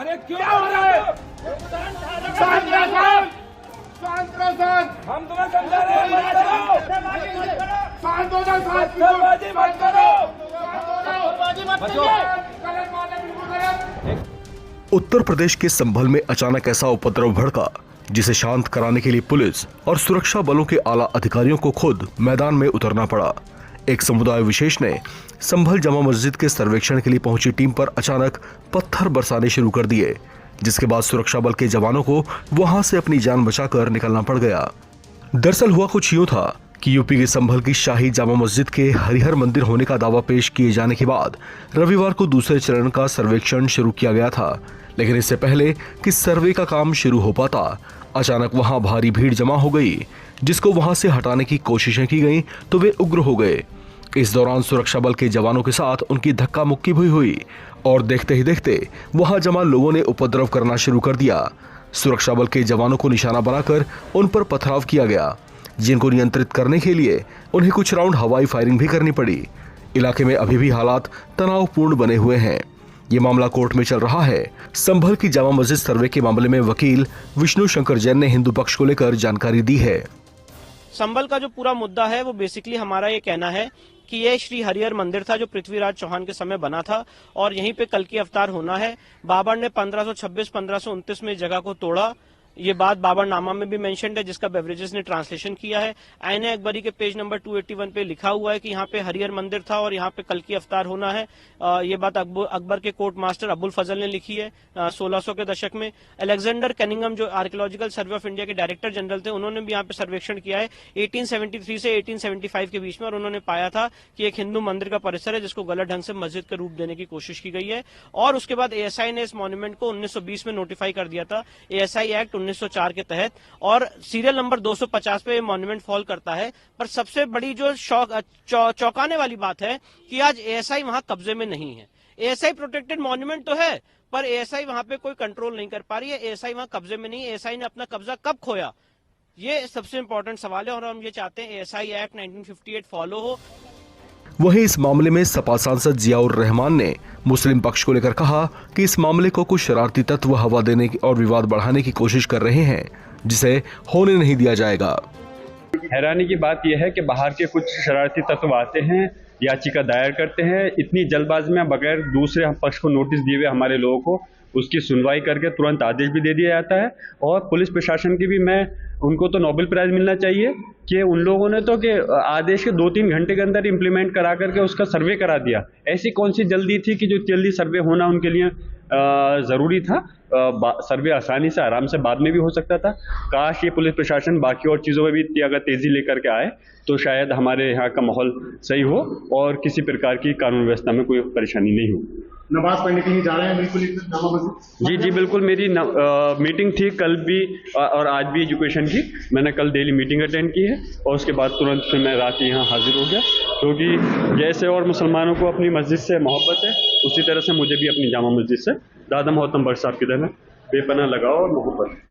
अरे क्या हो रहा है? शांत रहो सर, शांत रहो सर, हम तुम्हें समझा रहे हैं, मत करो, शांत हो जाओ, पत्थरबाजी मत करो, गलत बात है, बिल्कुल गलत। उत्तर प्रदेश के संभल में अचानक ऐसा उपद्रव भड़का जिसे शांत कराने के लिए पुलिस और सुरक्षा बलों के आला अधिकारियों को खुद मैदान में उतरना पड़ा। एक समुदाय विशेष ने संभल जामा मस्जिद के सर्वेक्षण के लिए पहुंची टीम पर अचानक पत्थर बरसाने शुरू कर दिए, जिसके बाद सुरक्षा बल के जवानों को वहां से अपनी जान बचाकर निकलना पड़ गया। दरअसल हुआ कुछ यूं था कि यूपी के संभल की शाही जामा मस्जिद के हरिहर मंदिर होने का दावा पेश किए जाने के बाद रविवार को दूसरे चरण का सर्वेक्षण शुरू किया गया था, लेकिन इससे पहले कि सर्वे का काम शुरू हो पाता अचानक वहां भारी भीड़ जमा हो गई, जिसको वहां से हटाने की कोशिशें की गईं तो वे उग्र हो गए। इस दौरान सुरक्षा बल के जवानों के साथ उनकी धक्का मुक्की भी हुई और देखते ही देखते वहां जमा लोगों ने उपद्रव करना शुरू कर दिया। सुरक्षा बल के जवानों को निशाना बनाकर उन पर पथराव किया गया, जिनको नियंत्रित करने के लिए उन्हें कुछ राउंड हवाई फायरिंग भी करनी पड़ी। इलाके में अभी भी हालात तनावपूर्ण बने हुए हैं। ये मामला कोर्ट में चल रहा है। संभल की जामा मस्जिद सर्वे के मामले में वकील विष्णु शंकर जैन ने हिंदू पक्ष को लेकर जानकारी दी है। संभल का जो पूरा मुद्दा है वो बेसिकली हमारा ये कहना है कि ये श्री हरिहर मंदिर था जो पृथ्वीराज चौहान के समय बना था और यहीं पे कल की अवतार होना है। बाबर ने 1526-1529 में इस जगह को तोड़ा। ये बात बाबरनामा में भी मेंशन्ड है, जिसका बेवरेजेस ने ट्रांसलेशन किया है। आईन अकबरी के पेज नंबर 281 पे लिखा हुआ है कि यहाँ पे हरिहर मंदिर था और यहाँ पे कल की अवतार होना है। ये बात अकबर के कोर्ट मास्टर अबुल फजल ने लिखी है 1600 के दशक में। अलेक्जेंडर कैनिंगम जो आर्कियोलॉजिकल सर्वे ऑफ इंडिया के डायरेक्टर जनरल थे, उन्होंने भी यहाँ पे सर्वेक्षण किया है 1873 से 1875 के बीच में, और उन्होंने पाया था कि एक हिंदू मंदिर का परिसर है जिसको गलत ढंग से मस्जिद का रूप देने की कोशिश की गई है। और उसके बाद एएसआई ने इस मॉन्यूमेंट को 1920 में नोटिफाई कर दिया था, एएसआई एक्ट 1904 के तहत, और सीरियल नंबर 250 पे मॉन्यूमेंट फॉल करता है। पर सबसे बड़ी जो चौंकाने वाली बात है कि आज एएसआई वहां कब्जे में नहीं है। एएसआई प्रोटेक्टेड मॉन्यूमेंट तो है, पर एएसआई वहां पे कोई कंट्रोल नहीं कर पा रही है। एएसआई वहां कब्जे में नहीं है। एएसआई ने अपना कब्जा कब खोया, ये सबसे इंपॉर्टेंट सवाल है, और हम ये चाहते हैं एएसआई एक्ट 1958 फॉलो हो। वहीं इस मामले में सपा सांसद जियाउर रहमान ने मुस्लिम पक्ष को लेकर कहा कि इस मामले को कुछ शरारती तत्व हवा देने की और विवाद बढ़ाने की कोशिश कर रहे हैं, जिसे होने नहीं दिया जाएगा। हैरानी की बात यह है कि बाहर के कुछ शरारती तत्व आते हैं, याचिका दायर करते हैं, इतनी जल्दबाजी में बगैर दूसरे पक्ष को नोटिस दिए हुए हमारे लोगों को उसकी सुनवाई करके तुरंत आदेश भी दे दिया जाता है। और पुलिस प्रशासन की भी उनको तो नोबेल प्राइज मिलना चाहिए कि उन लोगों ने तो कि आदेश के 2-3 घंटे के अंदर इम्प्लीमेंट करा करके उसका सर्वे करा दिया। ऐसी कौन सी जल्दी थी कि जो जल्दी सर्वे होना उनके लिए ज़रूरी था। सर्वे आसानी से आराम से बाद में भी हो सकता था। काश ये पुलिस प्रशासन बाकी और चीज़ों में भी इतनी अगर तेज़ी लेकर के आए तो शायद हमारे यहाँ का माहौल सही हो और किसी प्रकार की कानून व्यवस्था में कोई परेशानी नहीं हो। नमाज पढ़ने के लिए जा रहे हैं बिल्कुल जामा मस्जिद? जी बिल्कुल, मेरी मीटिंग थी कल भी और आज भी एजुकेशन की। मैंने कल डेली मीटिंग अटेंड की है और उसके बाद तुरंत फिर मैं रात यहाँ हाजिर हो गया, क्योंकि जैसे और मुसलमानों को अपनी मस्जिद से मोहब्बत है उसी तरह से मुझे भी अपनी जामा मस्जिद से दादा मोहतरम बख्श साहब की तरह बेपनाह लगाव और मोहब्बत है।